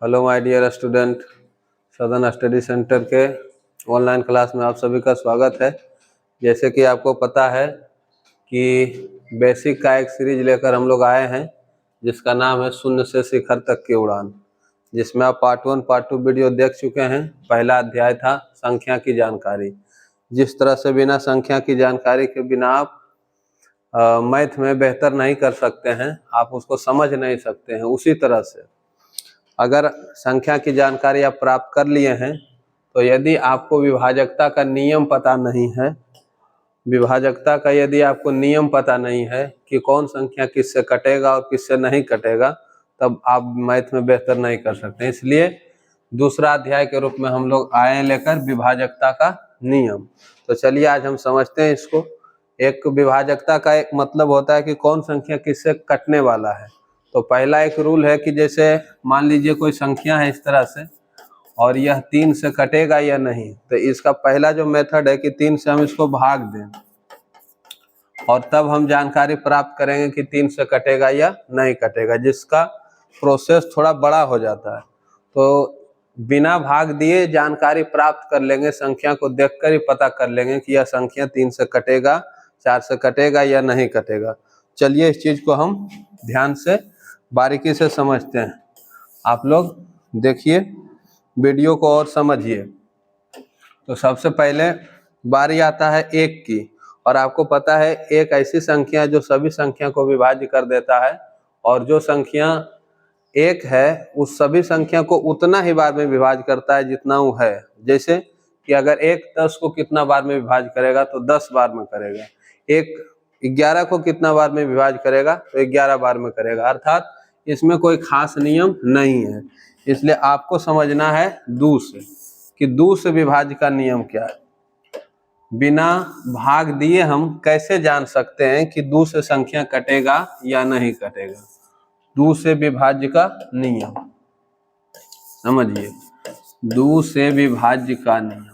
Hello my dear student, सदन study centre के online class में आप सभी का स्वागत है। जैसे कि आपको पता है कि बेसिक का एक सीरीज लेकर हम लोग आए हैं जिसका नाम है शून्य से शिखर तक की उड़ान, जिसमें आप पार्ट 1 पार्ट 2 वीडियो देख चुके हैं। पहला अध्याय था संख्या की जानकारी। जिस तरह से बिना संख्या की जानकारी के बिना आप मैथ में बेहतर नहीं कर सकते हैं, आप उसको समझ नहीं सकते हैं, उसी तरह से अगर संख्या की जानकारी आप प्राप्त कर लिए हैं तो यदि आपको विभाजकता का नियम पता नहीं है, विभाजकता का यदि आपको नियम पता नहीं है कि कौन संख्या किससे कटेगा और किससे नहीं कटेगा, तब आप मैथ में बेहतर नहीं कर सकते। इसलिए दूसरा अध्याय के रूप में हम लोग आए लेकर विभाजकता का नियम। तो चलिए आज हम समझते हैं इसको। एक विभाजकता का एक मतलब होता है कि कौन संख्या किससे कटने वाला है। तो पहला एक रूल है कि जैसे मान लीजिए कोई संख्या है इस तरह से और यह 3 से कटेगा या नहीं, तो इसका पहला जो मेथड है कि 3 से हम इसको भाग दें और तब हम जानकारी प्राप्त करेंगे कि 3 से कटेगा या नहीं कटेगा, जिसका प्रोसेस थोड़ा बड़ा हो जाता है। तो बिना भाग दिए जानकारी प्राप्त कर लेंगे, संख्या को देखकर ही पता कर लेंगे कि यह संख्या 3 से कटेगा, 4 से कटेगा या नहीं कटेगा। चलिए इस चीज को हम ध्यान से बारीकी से समझते हैं। आप लोग देखिए वीडियो को और समझिए। तो सबसे पहले बारी आता है एक की, और आपको पता है एक ऐसी संख्या जो सभी संख्या को विभाज्य कर देता है, और जो संख्या एक है उस सभी संख्या को उतना ही बार में विभाज्य करता है जितना वो है। जैसे कि अगर एक 10 को कितना बार में विभाज्य करेगा तो 10 बार में करेगा, एक 11 को कितना बार में विभाज्य करेगा तो 11 बार में करेगा। अर्थात इसमें कोई खास नियम नहीं है। इसलिए आपको समझना है दो से कि दो से विभाज्य का नियम क्या है। बिना भाग दिए हम कैसे जान सकते हैं कि दो से संख्या कटेगा या नहीं कटेगा। दो से विभाज्य का नियम समझिए, दो से विभाज्य का नियम।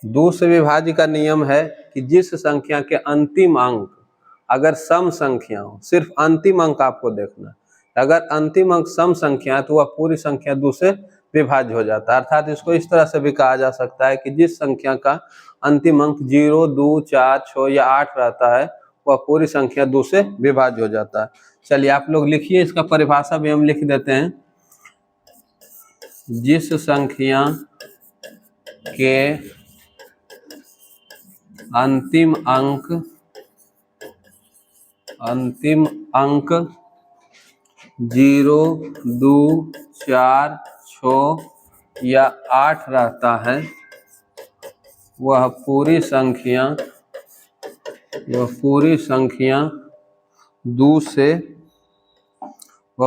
दो से विभाज्य का नियम है कि जिस संख्या के अंतिम अंक अगर सम संख्या हो, सिर्फ अंतिम अंक आपको देखना है, अगर अंतिम अंक सम संख्या है तो वह पूरी संख्या दो से विभाज्य हो जाता है। अर्थात इसको इस तरह से भी कहा जा सकता है कि जिस संख्या का अंतिम अंक 0, 2, 4, 6 या 8 रहता है वह पूरी संख्या दो से विभाज्य हो जाता है। चलिए आप लोग लिखिए, इसका परिभाषा भी हम लिख देते हैं। जिस संख्या के अंतिम अंक 0, 2, 4, 6 या 8 रहता है वह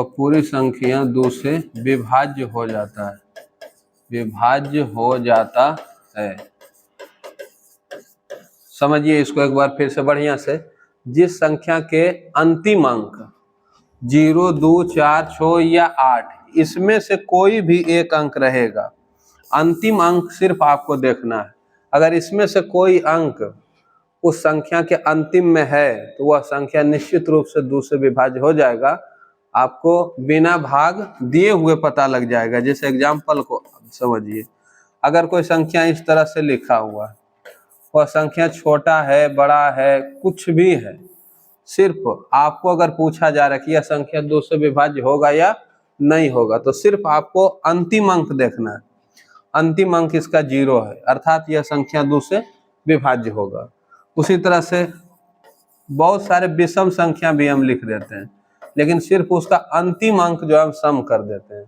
पूरी संख्या दो से विभाज्य हो जाता है। समझिए इसको एक बार फिर से बढ़िया से। जिस संख्या के अंतिम अंक 0, 2, 4, 6 या 8, इसमें से कोई भी एक अंक रहेगा, अंतिम अंक सिर्फ आपको देखना है। अगर इसमें से कोई अंक उस संख्या के अंतिम में है तो वह संख्या निश्चित रूप से दो से विभाज्य हो जाएगा। आपको बिना भाग दिए हुए पता लग जाएगा। जैसे एग्जाम्पल को समझिए, अगर कोई संख्या इस तरह से लिखा हुआ है, वह संख्या छोटा है, बड़ा है, कुछ भी है, सिर्फ आपको अगर पूछा जा रहा है कि यह संख्या दो से विभाज्य होगा या नहीं होगा, तो सिर्फ आपको अंतिम अंक देखना है। अंतिम अंक इसका 0 है, अर्थात यह संख्या दो से विभाज्य होगा। उसी तरह से बहुत सारे विषम संख्या भी हम लिख देते हैं, लेकिन सिर्फ उसका अंतिम अंक जो हम सम कर देते हैं,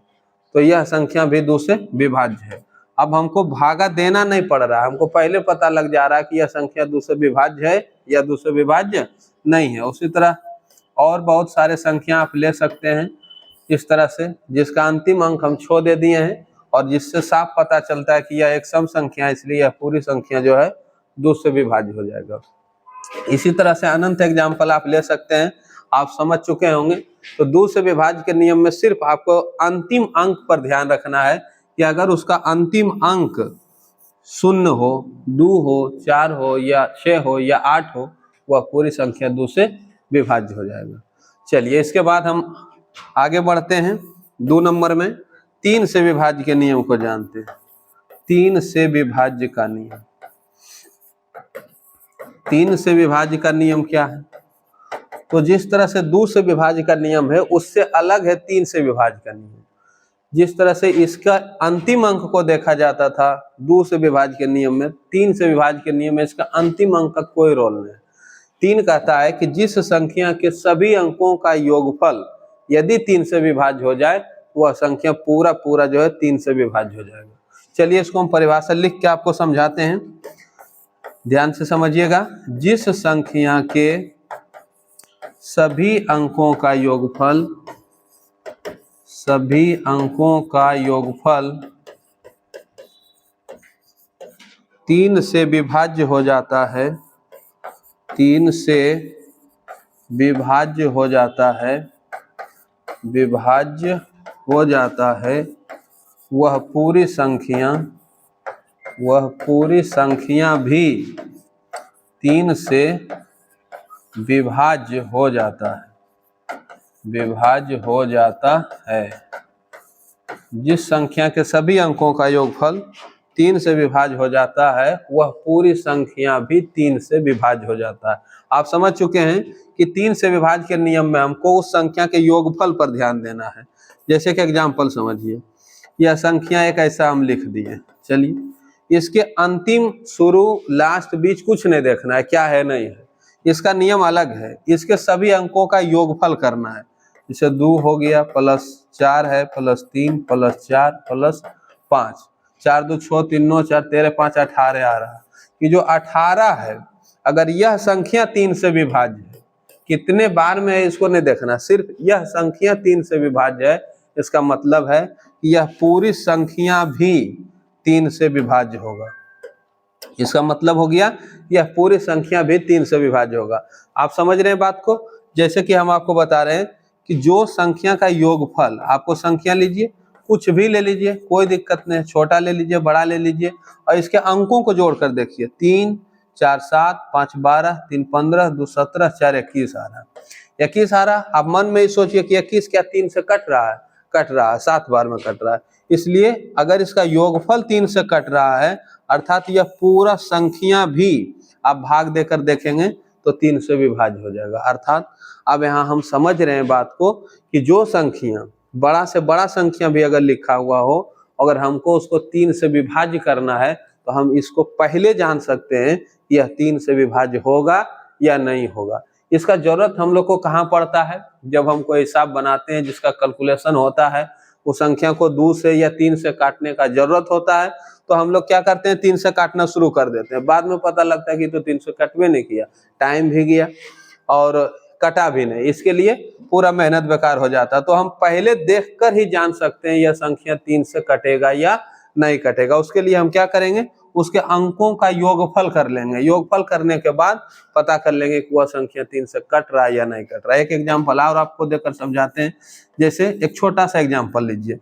तो यह संख्या भी दो से विभाज्य है। अब हमको भागा देना नहीं पड़ रहा है, हमको पहले पता लग जा रहा है कि यह संख्या दो से विभाज्य है या दो से विभाज्य नहीं है। उसी तरह और बहुत सारे संख्या आप ले सकते हैं इस तरह से, जिसका अंतिम अंक हम छो दे दिए हैं और जिससे साफ पता चलता है कि यह एक सम संख्या है, इसलिए यह पूरी संख्या जो है दो से विभाज्य हो जाएगा। इसी तरह से अनंत एग्जाम्पल आप ले सकते हैं, आप समझ चुके होंगे। तो दो से विभाज्य के नियम में सिर्फ आपको अंतिम अंक पर ध्यान रखना है कि अगर उसका अंतिम अंक 0 हो, 2 हो, 4 हो या 6 हो या 8 हो, वह पूरी संख्या दो से विभाज्य हो जाएगा। चलिए इसके बाद हम आगे बढ़ते हैं। 2 नंबर में 3 से विभाज्य के नियम को जानते हैं। 3 से विभाज्य का नियम। 3 से विभाज्य का नियम क्या है? तो जिस तरह से 2 से विभाज्य का नियम है उससे अलग है 3 से विभाज्य का नियम। जिस तरह से इसका अंतिम अंक को देखा जाता था 2 से विभाज्य के नियम में, 3 से विभाज्य के नियम में इसका अंतिम अंक का कोई रोल नहीं। 3 कहता है कि जिस संख्या के सभी अंकों का योगफल यदि 3 से विभाज्य हो जाए वह संख्या पूरा जो है 3 से विभाज्य हो जाएगा। चलिए इसको हम परिभाषा लिख के आपको समझाते हैं, ध्यान से समझिएगा। जिस संख्या के सभी अंकों का योगफल 3 से विभाज्य हो जाता है, 3 से विभाज्य हो जाता है, वह पूरी संख्या भी 3 से विभाज्य हो जाता है। जिस संख्या के सभी अंकों का योगफल 3 से विभाज्य हो जाता है वह पूरी संख्या भी 3 से विभाज्य हो जाता है। आप समझ चुके हैं कि 3 से विभाज्य के नियम में हमको उस संख्या के योगफल पर ध्यान देना है। जैसे कि एग्जाम्पल समझिए, यह संख्या एक ऐसा हम लिख दिए। चलिए इसके अंतिम, शुरू, लास्ट, बीच कुछ नहीं देखना है, क्या है नहीं है, इसका नियम अलग है। इसके सभी अंकों का योगफल करना है। जैसे 2 हो गया, +4 है, +3, +4, +5, 4 2 6, 3 9 4 13 5 18 आ रहा है। कि जो 18 है अगर यह संख्या 3 से विभाज्य है, कितने बार में है इसको नहीं देखना, सिर्फ यह संख्या 3 से विभाज्य है, इसका मतलब है कि यह पूरी संख्या भी 3 से विभाज्य होगा। इसका मतलब हो गया यह पूरी संख्या भी 3 से विभाज्य होगा। आप समझ रहे हैं बात को? जैसे कि हम आपको बता रहे हैं कि जो संख्या का योगफल, आपको संख्या लीजिए, कुछ भी ले लीजिए, कोई दिक्कत नहीं, छोटा ले लीजिए, बड़ा ले लीजिए, और इसके अंकों को जोड़कर देखिए। 3 4 7 5 12 3 15 2 17 4 21 आ रहा है। 21 आ रहा। आप मन में ही सोचिए कि 21 क्या 3 से कट रहा है? कट रहा है, 7 बार में कट रहा है। इसलिए अगर इसका योगफल 3 से कट रहा है अर्थात यह पूरा संख्या भी आप भाग देकर देखेंगे तो 3 से विभाज्य हो जाएगा। अर्थात अब यहाँ हम समझ रहे हैं बात को कि जो संख्या बड़ा से बड़ा संख्या भी अगर लिखा हुआ हो, अगर हमको उसको 3 से विभाज्य करना है तो हम इसको पहले जान सकते हैं यह 3 से विभाज्य होगा या नहीं होगा। इसका जरूरत हम लोग को कहाँ पड़ता है? जब हम कोई हिसाब बनाते हैं जिसका कैलकुलेशन होता है, उस संख्या को 2 से या 3 से काटने का जरूरत होता है, तो हम लोग क्या करते हैं, 3 से काटना शुरू कर देते हैं। बाद में पता लगता है कि तो 3 से कटवे नहीं किया, टाइम भी गया और कटा भी नहीं, इसके लिए पूरा मेहनत बेकार हो जाता है। तो हम पहले देखकर ही जान सकते हैं यह संख्या 3 से कटेगा या नहीं कटेगा। उसके लिए हम क्या करेंगे, उसके अंकों का योगफल कर लेंगे। योगफल करने के बाद पता कर लेंगे कि वह संख्या 3 से कट रहा है या नहीं कट रहा है। एक एग्जाम्पल और आपको देकर समझाते हैं। जैसे एक छोटा सा एग्जाम्पल लीजिए,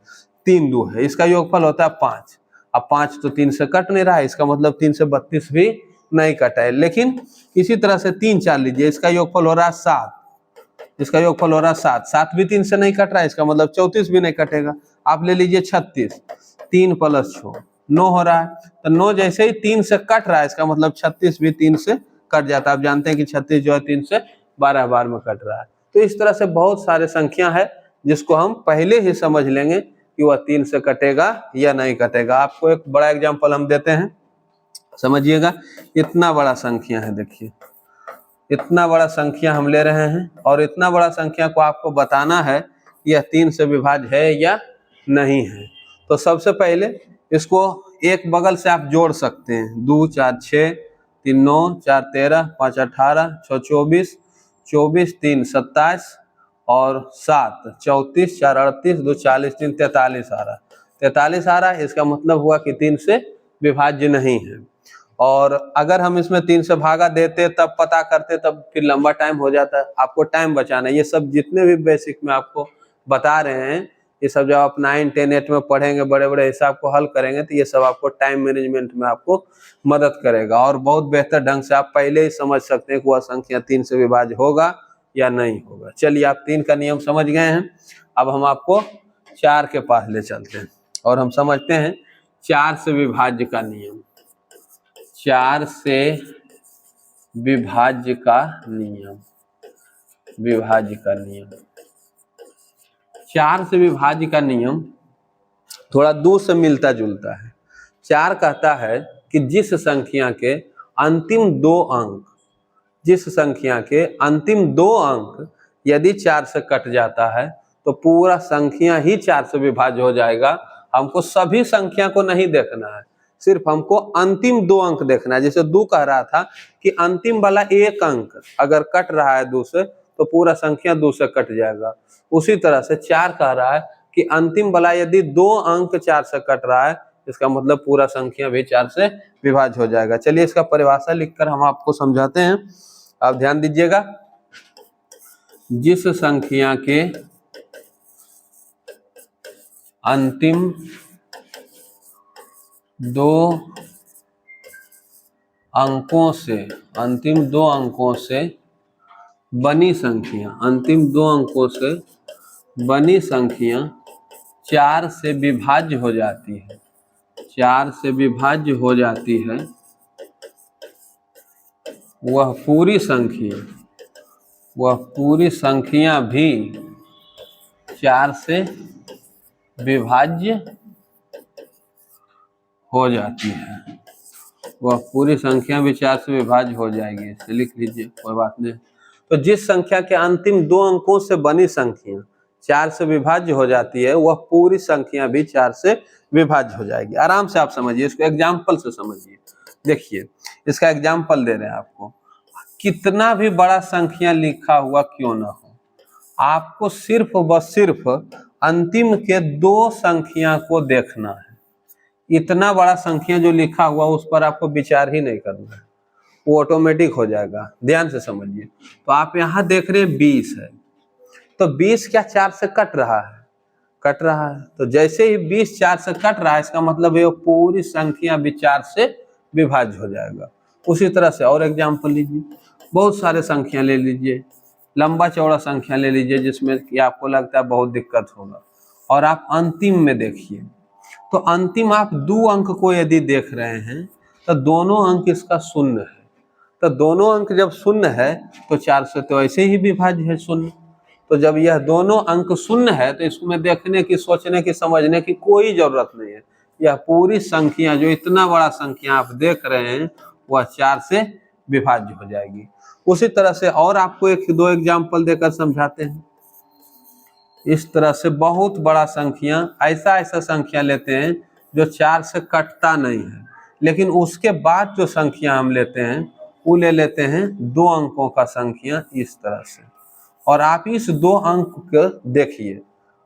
3 2 है, इसका योगफल होता है 5। अब 5 तो 3 से कट नहीं रहा है, इसका मतलब 3 से 32 भी नहीं कटा है। लेकिन इसी तरह से 3 4 लीजिए, इसका योगफल हो रहा है 7, इसका योगफल हो रहा है 7, 7 भी 3 से नहीं कट रहा है, इसका मतलब 34 भी नहीं कटेगा। आप ले लीजिए 36, 3 + 6 9 हो रहा है, तो 9 जैसे ही 3 से कट रहा है, इसका मतलब 36 भी 3 से कट जाता है। आप जानते हैं कि 36 जो है 3 से 12 बार में कट रहा है। तो इस तरह से बहुत सारे संख्या है जिसको हम पहले ही समझ लेंगे कि वह 3 से कटेगा या नहीं कटेगा। आपको एक बड़ा एग्जाम्पल हम देते हैं, समझिएगा। इतना बड़ा संख्या है, देखिए इतना बड़ा संख्या हम ले रहे हैं और इतना बड़ा संख्या को आपको बताना है कि यह 3 से विभाज्य है या नहीं है। तो सबसे पहले इसको एक बगल से आप जोड़ सकते हैं। 2 4 6 3 9 4 13 5 18 6 24 24 3 27 और 7 34 4 38 2 40 3 43 आ रहा, 43 आ रहा है। इसका मतलब हुआ कि 3 से विभाज्य नहीं है। और अगर हम इसमें 3 से भागा देते तब पता करते, तब फिर लंबा टाइम हो जाता है। आपको टाइम बचाना है। ये सब जितने भी बेसिक में आपको बता रहे हैं, ये सब जब आप 9 10 8 में पढ़ेंगे, बड़े बड़े हिसाब को हल करेंगे, तो ये सब आपको टाइम मैनेजमेंट में आपको मदद करेगा और बहुत बेहतर ढंग से आप पहले ही समझ सकते हैं कि वह संख्या 3 से विभाज्य होगा या नहीं होगा। चलिए आप 3 का नियम समझ गए हैं, अब हम आपको 4 के पास ले चलते हैं और हम समझते हैं 4 से विभाज्य का नियम। 4 से विभाज्य का नियम, विभाज्य का नियम। 4 से विभाज्य का नियम थोड़ा 2 से मिलता जुलता है। 4 कहता है कि जिस संख्या के अंतिम 2 अंक, जिस संख्या के अंतिम 2 अंक यदि 4 से कट जाता है तो पूरा संख्या ही 4 से विभाज्य हो जाएगा। हमको सभी संख्या को नहीं देखना है, सिर्फ हमको अंतिम 2 अंक देखना है। जैसे 2 कह रहा था कि अंतिम वाला 1 अंक अगर कट रहा है 2 से तो पूरा संख्या 2 से कट जाएगा। उसी तरह से 4 कह रहा है कि अंतिम वाला यदि 2 अंक 4 से कट रहा है, इसका मतलब पूरा संख्या भी 4 से विभाज्य हो जाएगा। चलिए इसका परिभाषा लिखकर हम आपको समझाते हैं, आप ध्यान दीजिएगा। जिस संख्या के अंतिम 2 अंकों से, अंतिम 2 अंकों से बनी संख्या, अंतिम 2 अंकों से बनी संख्या 4 से विभाज्य हो जाती है, 4 से विभाज्य हो जाती है, वह पूरी संख्या, वह पूरी संख्या भी 4 से विभाज्य हो जाती है, वह पूरी संख्या भी 4 से विभाज्य हो जाएगी। इसे लिख लीजिए, कोई बात नहीं। तो जिस संख्या के अंतिम 2 अंकों से बनी संख्या 4 से विभाज्य हो जाती है, वह पूरी संख्या भी 4 से विभाज्य हो जाएगी। आराम से आप समझिए, इसको एग्जाम्पल से समझिए। देखिए इसका एग्जाम्पल दे रहे हैं आपको। कितना भी बड़ा संख्या लिखा हुआ क्यों ना हो, आपको सिर्फ व सिर्फ अंतिम के 2 संख्या को देखना है। इतना बड़ा संख्या जो लिखा हुआ उस पर आपको विचार ही नहीं करना है, वो ऑटोमेटिक हो जाएगा। ध्यान से समझिए। तो आप यहाँ देख रहे हैं 20 है, तो 20 क्या 4 से कट रहा है? कट रहा है। तो जैसे ही 20 4 से कट रहा है, इसका मतलब ये पूरी संख्या भी 4 से विभाज्य हो जाएगा। उसी तरह से और एग्जाम्पल लीजिए, बहुत सारे संख्या ले लीजिए, लंबा चौड़ा संख्या ले लीजिए जिसमें कि आपको लगता है बहुत दिक्कत होगा, और आप अंतिम में देखिए। तो अंतिम आप 2 अंक को यदि देख रहे हैं तो दोनों अंक इसका शून्य है। तो दोनों अंक जब शून्य है तो 4 से तो ऐसे ही विभाज्य है शून्य। तो जब यह दोनों अंक शून्य है तो इसमें देखने की, सोचने की, समझने की कोई जरूरत नहीं है। यह पूरी संख्या, जो इतना बड़ा संख्या आप देख रहे हैं, वह 4 से विभाज्य हो जाएगी। उसी तरह से और आपको 1-2 एग्जाम्पल देकर समझाते हैं। इस तरह से बहुत बड़ा संख्या, ऐसा संख्या लेते हैं जो 4 से कटता नहीं है, लेकिन उसके बाद जो संख्या हम लेते हैं वो ले लेते हैं 2 अंकों का संख्या इस तरह से। और आप इस 2 अंक को देखिए,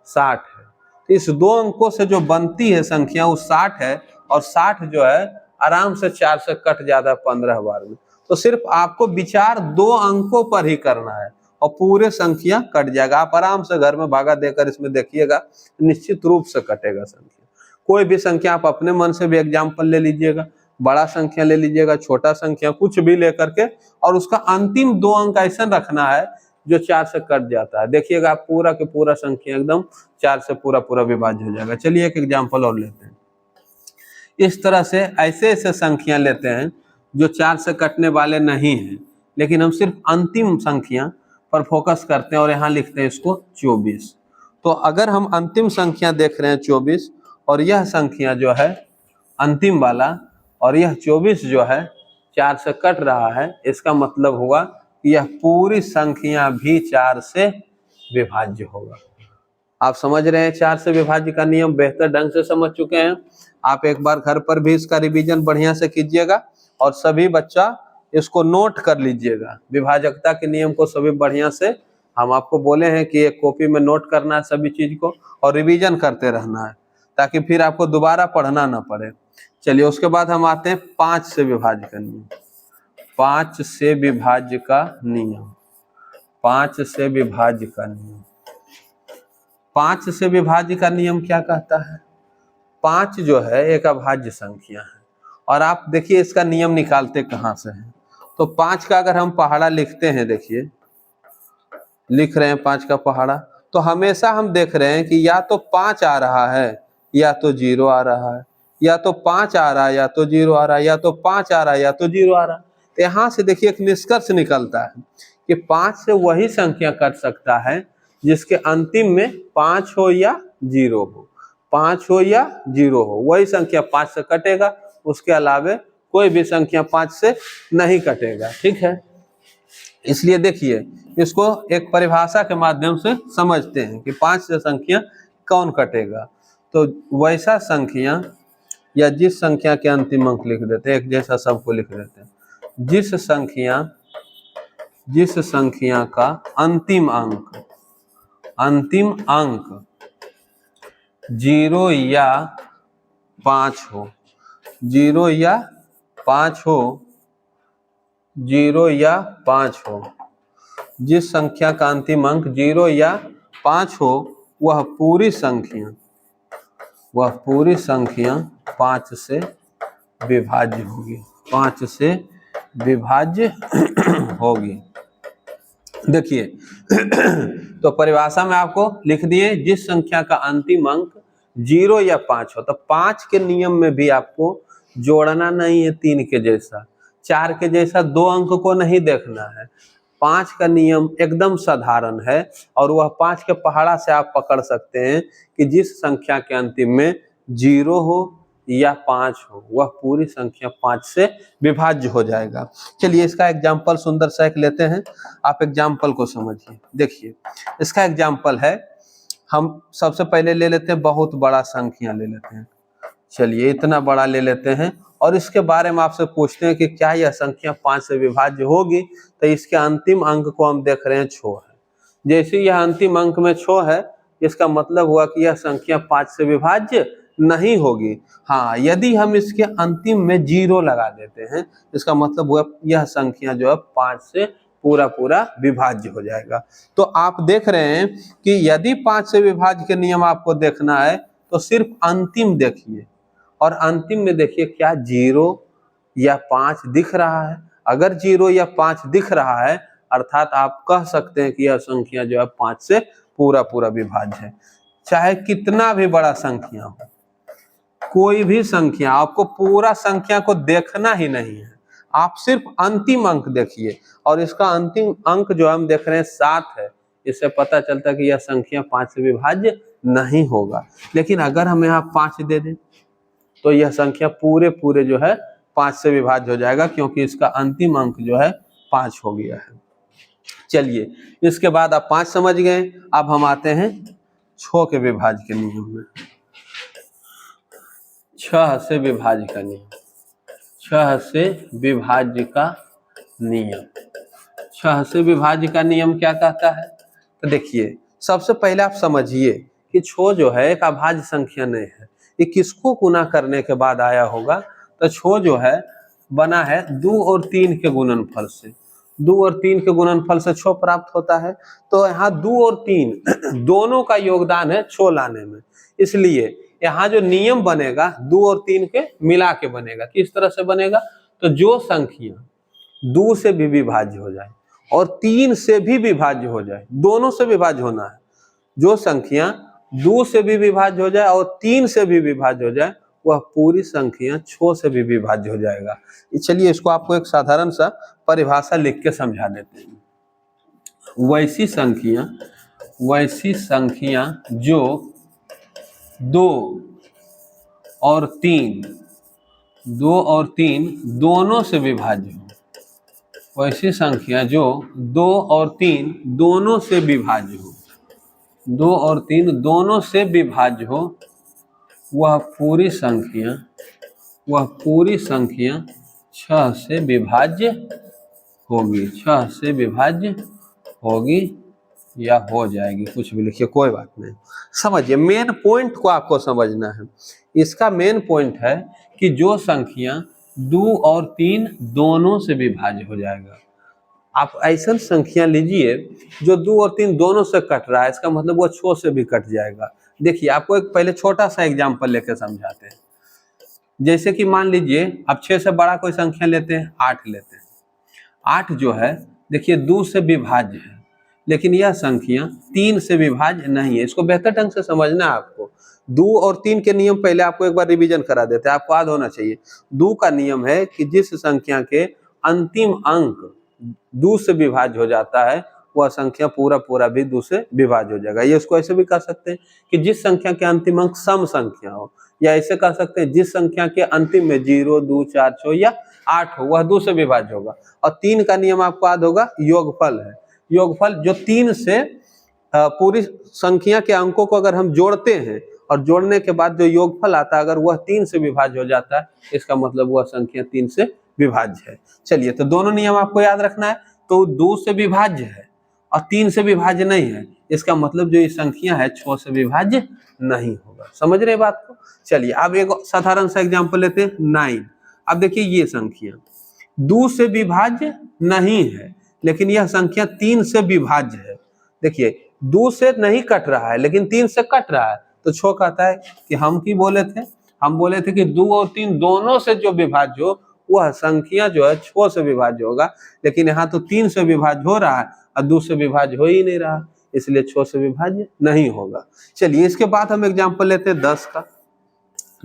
60 है। तो इस 2 अंकों से जो बनती है संख्या वो 60 है, और 60 जो है आराम से 4 से कट जाता है 15 बार में। तो सिर्फ आपको विचार 2 अंकों पर ही करना है और पूरे संख्या कट जाएगा। आप आराम से घर में भागा देकर इसमें देखिएगा, निश्चित रूप से कटेगा संख्या। कोई भी संख्या आप अपने मन से भी एग्जाम्पल ले लीजिएगा, बड़ा संख्या ले लीजिएगा, छोटा संख्या, कुछ भी लेकर के, और उसका अंतिम 2 अंक ऐसा रखना है जो 4 से कट जाता है। देखिएगा आप पूरा के पूरा संख्या एकदम 4 से पूरा विभाज्य हो जाएगा। चलिए एक एग्जाम्पल और लेते हैं। इस तरह से ऐसे संख्या लेते हैं जो 4 से कटने वाले नहीं हैं, लेकिन हम सिर्फ अंतिम संख्या पर फोकस करते हैं और यहाँ लिखते हैं इसको 24। तो अगर हम अंतिम संख्या देख रहे हैं 24, और यह संख्या जो है अंतिम वाला, और यह 24 जो है 4 से कट रहा है, इसका मतलब हुआ कि यह पूरी संख्या भी 4 से विभाज्य होगा। आप समझ रहे हैं 4 से विभाज्य का नियम, बेहतर ढंग से समझ चुके हैं। आप एक बार घर पर भी इसका रिवीजन बढ़िया से कीजिएगा और सभी बच्चा इसको नोट कर लीजिएगा। विभाजकता के नियम को सभी बढ़िया से, हम आपको बोले हैं कि एक कॉपी में नोट करना है सभी चीज को और रिवीजन करते रहना है, ताकि फिर आपको दोबारा पढ़ना ना पड़े। चलिए उसके बाद हम आते हैं 5 से विभाज्य का नियम। 5 से विभाज्य का नियम, 5 से विभाज्य का नियम। 5 से विभाज्य का नियम क्या कहता है? 5 जो है एक अभाज्य संख्या है, और आप देखिए इसका नियम निकालते कहाँ से है। तो 5 का अगर हम पहाड़ा लिखते हैं, देखिए लिख रहे हैं 5 का पहाड़ा, तो हमेशा हम देख रहे हैं कि या तो 5 आ रहा है या तो 0 आ रहा है, या तो 5 आ रहा है या तो 0 आ रहा है, या तो 5 आ रहा है या तो 0 आ रहा है। तो यहाँ से देखिए एक निष्कर्ष निकलता है कि 5 से वही संख्या कट सकता है जिसके अंतिम में 5 हो या 0 हो, 5 हो या 0 हो, वही संख्या 5 से कटेगा, उसके अलावे कोई भी संख्या 5 से नहीं कटेगा। ठीक है, इसलिए देखिए इसको एक परिभाषा के माध्यम से समझते हैं कि 5 से संख्या कौन कटेगा। तो वैसा संख्या या जिस संख्या के अंतिम अंक लिख देते हैं, एक जैसा सबको लिख देते हैं, जिस संख्या का अंतिम अंक 0 या 5 हो, 0 या 5 हो, 0 या 5 हो, जिस संख्या का अंतिम अंक 0 या 5 हो, वह पूरी संख्या 5 से विभाज्य होगी, 5 से विभाज्य होगी। देखिए तो परिभाषा में आपको लिख दिए, जिस संख्या का अंतिम अंक 0 या 5 हो, तो 5 के नियम में भी आपको जोड़ना नहीं है 3 के जैसा, 4 के जैसा 2 अंक को नहीं देखना है। 5 का नियम एकदम साधारण है और वह 5 के पहाड़ा से आप पकड़ सकते हैं कि जिस संख्या के अंतिम में 0 हो या 5 हो, वह पूरी संख्या 5 से विभाज्य हो जाएगा। चलिए इसका एग्जाम्पल सुंदर सा एक लेते हैं, आप एग्जाम्पल को समझिए। देखिए इसका एग्जाम्पल है, हम सबसे पहले ले लेते हैं बहुत बड़ा संख्या ले लेते हैं। चलिए इतना बड़ा ले लेते हैं और इसके बारे में आपसे पूछते हैं कि क्या यह संख्या 5 से विभाज्य होगी। तो इसके अंतिम अंक को हम देख रहे हैं 6 है, जैसे यह अंतिम अंक में 6 है, इसका मतलब हुआ कि यह संख्या 5 से विभाज्य नहीं होगी। हाँ, यदि हम इसके अंतिम में 0 लगा देते हैं, इसका मतलब हुआ यह संख्या जो है 5 से पूरा विभाज्य हो जाएगा। तो आप देख रहे हैं कि यदि 5 से विभाज्य के नियम आपको देखना है तो सिर्फ अंतिम देखिए, और अंतिम में देखिए क्या 0 या 5 दिख रहा है। अगर 0 या 5 दिख रहा है अर्थात आप कह सकते हैं कि यह संख्या जो है 5 से पूरा विभाज्य है। चाहे कितना भी बड़ा संख्या हो, कोई भी संख्या, आपको पूरा संख्या को देखना ही नहीं है, आप सिर्फ अंतिम अंक देखिए, और इसका अंतिम अंक जो हम देख रहे हैं 7 है, इससे पता चलता है कि यह संख्या 5 से विभाज्य नहीं होगा। लेकिन अगर हम यहाँ 5 दे दें तो यह संख्या पूरे जो है 5 से विभाज्य हो जाएगा, क्योंकि इसका अंतिम अंक जो है 5 हो गया है। चलिए इसके बाद आप 5 समझ गए, अब हम आते हैं 6 के विभाज्य के नियम में। 6 से विभाज्य का नियम, 6 से विभाज्य का नियम, 6 से विभाज्य का नियम क्या कहता है? तो देखिए सबसे पहले आप समझिए कि 6 जो है एक अभाज्य संख्या नहीं है, ये किसको गुना करने के बाद आया होगा? तो 6 जो है बना है 2 और 3 के गुणनफल से, 2 और 3 के गुणनफल से 6 प्राप्त होता है। तो यहाँ 2 और 3 दोनों का योगदान है 6 लाने में, इसलिए यहाँ जो नियम बनेगा 2 और 3 के मिला के बनेगा। किस तरह से बनेगा? तो जो संख्या 2 से भी विभाज्य हो जाए और 3 से भी विभाज्य हो जाए, दोनों से विभाज्य होना है, जो संख्या 2 से भी विभाज्य हो जाए और 3 से भी विभाज्य हो जाए, वह पूरी संख्या 6 से भी विभाज्य हो जाएगा। चलिए इसको आपको एक साधारण सा परिभाषा लिख के समझा देते हैं। वैसी संख्या जो 2 और 3 दोनों से विभाज्य हो, वैसी संख्या जो 2 और 3 दोनों से विभाज्य हो, 2 और 3 दोनों से विभाज्य हो, वह पूरी संख्या 6 से विभाज्य होगी, 6 से विभाज्य होगी या हो जाएगी, कुछ भी लिखिए कोई बात नहीं। समझिए मेन पॉइंट को आपको समझना है। इसका मेन पॉइंट है कि जो संख्या 2 और 3 दोनों से विभाज्य हो जाएगा। आप ऐसा संख्या लीजिए जो 2 और 3 दोनों से कट रहा है, इसका मतलब वो 6 से भी कट जाएगा। देखिए आपको एक पहले छोटा सा एग्जाम्पल लेकर समझाते हैं। जैसे कि मान लीजिए आप 6 से बड़ा कोई संख्या लेते हैं, 8 लेते हैं। 8 जो है देखिए 2 से विभाज्य है, लेकिन यह संख्या 3 से विभाज्य नहीं है। इसको बेहतर ढंग से समझना है आपको। 2 और 3 के नियम पहले आपको एक बार रिवीजन करा देते हैं, आपको याद होना चाहिए। 2 का नियम है कि जिस संख्या के अंतिम अंक 2 से विभाज्य हो जाता है वह संख्या पूरा पूरा भी 2 से विभाज्य हो जाएगा। ये इसको ऐसे भी कर सकते हैं कि जिस संख्या के अंतिम अंक सम संख्या हो, या ऐसे कर सकते हैं जिस संख्या के अंतिम में 0, 2, 4, 6 या 8 हो वह 2 से विभाज्य होगा। और 3 का नियम आपको याद होगा, योगफल है। योगफल जो 3 से पूरी संख्या के अंकों को अगर हम जोड़ते हैं और जोड़ने के बाद जो योगफल आता है अगर वह 3 से विभाज्य हो जाता है, इसका मतलब वह संख्या 3 से विभाज्य है। चलिए, तो दोनों नियम आपको याद रखना है। तो 2 से विभाज्य है और 3 से विभाज्य नहीं है, इसका मतलब जो ये संख्या है 6 से विभाज्य नहीं होगा। समझ रहे बात को? चलिए, अब एक साधारण सा एग्जांपल लेते हैं, 9। अब देखिए ये संख्या 2 से विभाज्य नहीं है, लेकिन यह संख्या 3 से विभाज्य है। देखिए 2 से नहीं कट रहा है लेकिन 3 से कट रहा है, तो छो कहता है कि हम की बोले थे, हम बोले थे कि 2 और 3 दोनों से जो विभाज्य हो वह संख्या जो है 6 से विभाज्य होगा, लेकिन यहाँ तो 3 से विभाज्य हो रहा है और 2 से विभाज्य हो ही नहीं रहा, इसलिए 6 से विभाज्य नहीं होगा। चलिए, इसके बाद हम एग्जाम्पल लेते हैं 10 का।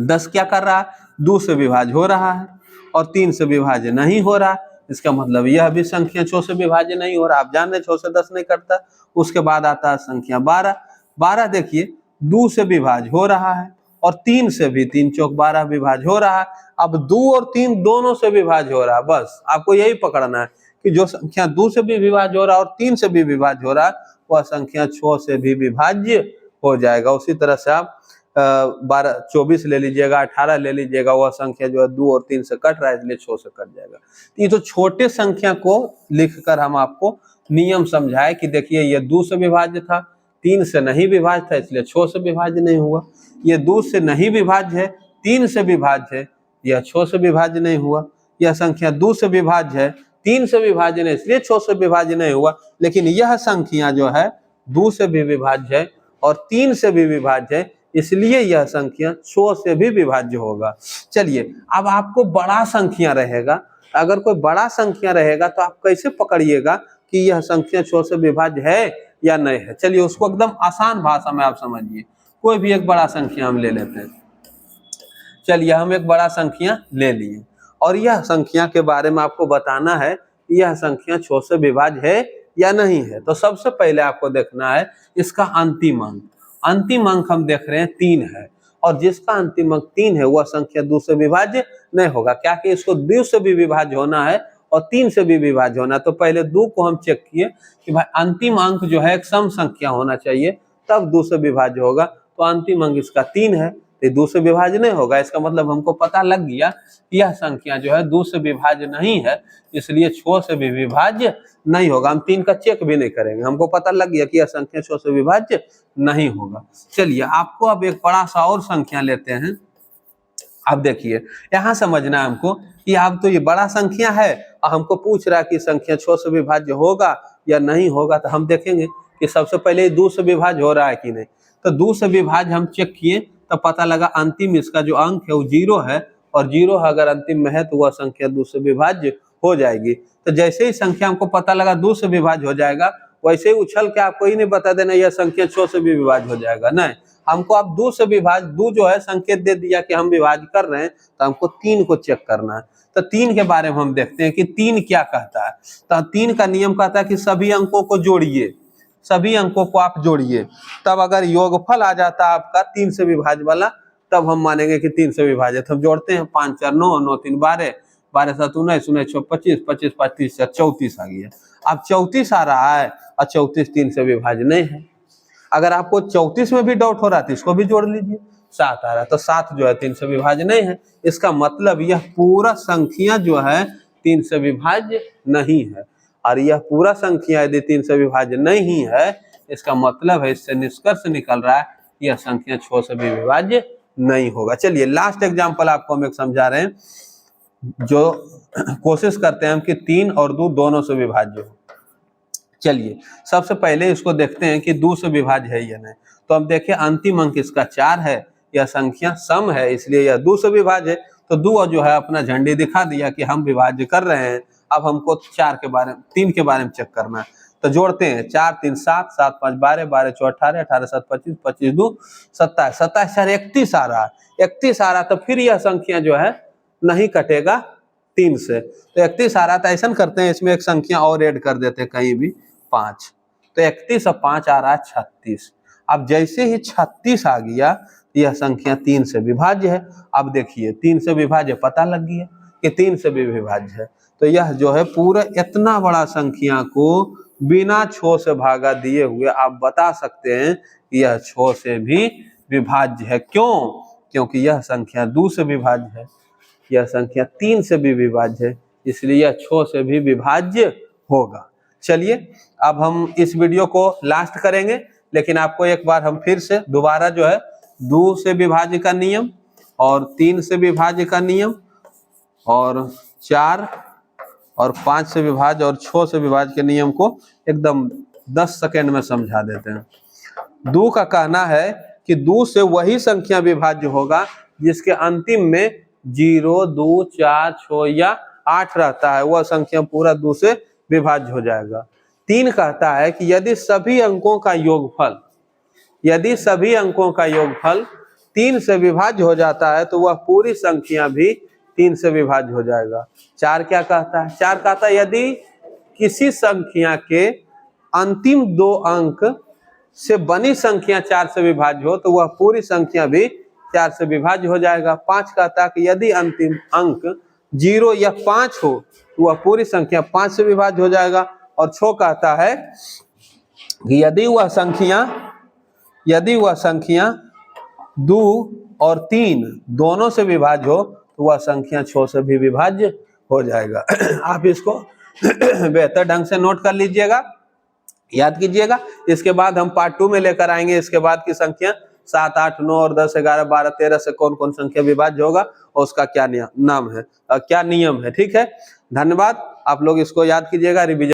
10 क्या कर रहा है? 2 से विभाज्य हो रहा है और 3 से विभाज्य नहीं हो रहा, इसका मतलब यह भी संख्या 6 से विभाज्य नहीं हो रहा। आप जान रहे 6 से 10 नहीं करता। उसके बाद आता है संख्या 12। 12 देखिए 2 से विभाज्य हो रहा है और 3 से भी, 3 चौक 12 विभाज्य हो रहा है। अब 2 और 3 दोनों से विभाज्य हो रहा है। बस आपको यही पकड़ना है कि जो संख्या 2 से भी विभाज्य हो रहा है और 3 से भी विभाज्य हो रहा है वह संख्या 6 से भी विभाज्य हो जाएगा। उसी तरह से आप 12, 24 ले लीजिएगा, 18 ले लीजिएगा, वह संख्या जो है 2 और 3 से कट रहा है इसलिए 6 से कट जाएगा। ये तो छोटे संख्या को लिखकर हम आपको नियम समझाए कि देखिए ये 2 से विभाज्य था, 3 से नहीं विभाज्य था इसलिए 6 से विभाज्य नहीं हुआ। ये 2 से नहीं विभाज्य है, 3 से विभाज्य है, यह 6 से विभाज्य नहीं हुआ। यह संख्या 2 से विभाज्य है, 3 से विभाज्य नहीं इसलिए 6 से विभाज्य नहीं हुआ। लेकिन यह संख्या जो है 2 से भी विभाज्य है और 3 से भी विभाज्य है, इसलिए यह संख्या 6 से भी विभाज्य होगा। चलिए, अब आपको बड़ा संख्या रहेगा, अगर कोई बड़ा संख्या रहेगा तो आप कैसे पकड़िएगा कि यह संख्या 6 से विभाज्य है या नहीं है। चलिए, उसको एकदम आसान भाषा में आप समझिए। कोई भी एक बड़ा संख्या हम ले लेते हैं। चलिए, हम एक बड़ा संख्या ले लिए और यह संख्या के बारे में आपको बताना है कि यह संख्या 6 से विभाज्य है या नहीं है। तो सबसे पहले आपको देखना है इसका अंतिम अंक। अंतिम अंक हम देख रहे हैं 3 है और जिसका अंतिम अंक 3 है वह संख्या 2 से विभाज्य नहीं होगा। क्या कि इसको 2 से भी विभाज्य होना है और 3 से भी विभाज्य होना है। तो पहले 2 को हम चेक किए कि भाई अंतिम अंक जो है एक सम संख्या होना चाहिए, तब 2 से विभाज्य होगा। तो अंतिम अंक इसका 3 है, तो 2 से विभाज्य नहीं होगा। इसका मतलब हमको पता लग गया कि यह संख्या जो है 2 से विभाज्य नहीं है, इसलिए 6 से भी विभाज्य नहीं होगा। हम 3 का चेक भी नहीं करेंगे, हमको पता लग गया कि यह संख्या 6 से विभाज्य नहीं होगा। चलिए, आपको अब एक बड़ा सा और संख्या लेते हैं। अब देखिए, यहाँ समझना है हमको कि अब तो ये बड़ा संख्या है और हमको पूछ रहा है कि संख्या 6 से विभाज्य होगा या नहीं होगा। तो हम देखेंगे कि सबसे पहले 2 से विभाज्य हो रहा है कि नहीं। तो 2 से विभाज्य हम चेक किए तो पता लगा अंतिम इसका जो अंक है वो 0 है और 0 अगर अंतिम में है तो वह संख्या 2 से विभाज्य हो जाएगी। तो जैसे ही संख्या हमको पता लगा 2 से विभाज्य हो जाएगा, वैसे ही उछल के आपको ही नहीं बता देना यह संख्या 6 से भी विभाज्य हो जाएगा। नहीं, हमको अब 2 से विभाज्य, 2 जो है संकेत दे दिया कि हम विभाज्य कर रहे हैं, तो हमको 3 को चेक करना है। तो 3 के बारे में हम देखते हैं कि 3 क्या कहता है। तो 3 का नियम कहता है कि सभी अंकों को जोड़िए, सभी अंकों को आप जोड़िए, तब अगर योगफल आ जाता है आपका 3 से विभाज्य वाला, तब हम मानेंगे कि 3 से विभाजित। हम जोड़ते हैं 5 4 9, 9 3 12, 12 7 19, 19 6 25, 25 5 30 34 आ गया। अब 34 आ रहा है और 34 3 से विभाज्य नहीं है। अगर आपको 34 में भी डाउट हो रहा है तो इसको भी जोड़ लीजिए। 7 आ रहा है तो 7 जो है 3 से विभाज्य नहीं है। इसका मतलब यह पूरा संख्या जो है 3 से विभाज्य नहीं है, और यह पूरा संख्या यदि 3 से विभाज्य नहीं है, इसका मतलब है, इससे निष्कर्ष निकल रहा है यह संख्या 6 से भी विभाज्य नहीं होगा। चलिए, लास्ट एग्जांपल आपको हम एक समझा रहे हैं, जो कोशिश करते हैं हम कि 3 और 2 दोनों से विभाज्य हो। चलिए, सबसे पहले इसको देखते हैं कि 2 से विभाज्य है या नहीं। तो हम देखें अंतिम अंक इसका 4 है, यह संख्या सम है इसलिए यह 2 से विभाज्य है। तो 2 जो है अपना झंडी दिखा दिया कि हम विभाज्य कर रहे हैं। अब हमको 3 के बारे में चेक करना है। तो जोड़ते हैं, 4 3 7, 7 5 12, 12 4 18, 18 7 25, 25 2 27, 27 4 31 आ रहा है, 31 आ रहा तो फिर यह संख्या जो है नहीं कटेगा 3 से, तो 31 आ रहा था। ऐसा करते हैं, इसमें एक संख्या और ऐड कर देते हैं कहीं भी, 5, तो 31 और 5 आ रहा है 36। अब जैसे ही 36 आ गया यह संख्या 3 से विभाज्य है। अब देखिए 3 से विभाज्य पता लग गया कि 3 से भी विभाज्य है, तो यह जो है पूरा इतना बड़ा संख्या को बिना 6 से भागा दिए हुए आप बता सकते हैं कि यह 6 से भी विभाज्य है। क्यों? क्योंकि यह संख्या 2 से विभाज्य है, यह संख्या 3 से भी विभाज्य है, इसलिए यह 6 से भी विभाज्य होगा। चलिए अब हम इस वीडियो को लास्ट करेंगे, लेकिन आपको एक बार हम फिर से दोबारा जो है 2 से विभाज्य का नियम और 3 से विभाज्य का नियम और 4 और 5 से विभाज्य और 6 से विभाज्य के नियम को एकदम 10 सेकेंड में समझा देते हैं। 2 का कहना है कि 2 से वही संख्या विभाज्य होगा जिसके अंतिम में 0 2 4 6 या 8 रहता है, वह संख्या पूरा 2 से विभाज्य हो जाएगा। 3 कहता है कि यदि सभी अंकों का योगफल 3 से विभाज्य हो जाता है तो वह पूरी संख्या भी 3 से विभाज्य हो जाएगा। 4 क्या कहता है? 4 कहता है यदि किसी संख्या के अंतिम 2 अंक से बनी संख्या 4 से विभाज्य हो तो वह पूरी संख्या भी 4 से विभाज्य हो जाएगा। 5 कहता है कि यदि अंतिम अंक 0 या 5 हो तो वह पूरी संख्या 5 से विभाज्य हो जाएगा। और 6 कहता है कि यदि वह संख्या 2 और 3 दोनों से विभाज्य हो तो वह संख्या 6 से भी विभाज्य हो जाएगा। आप इसको बेहतर ढंग से नोट कर लीजिएगा, याद कीजिएगा। इसके बाद हम पार्ट 2 में लेकर आएंगे, इसके बाद की संख्या 7 8 9 और 10 11 12 13 से कौन कौन संख्या विभाज्य होगा और उसका क्या नाम है, क्या नियम है। ठीक है, धन्यवाद। आप लोग इसको याद कीजिएगा, रिवीजन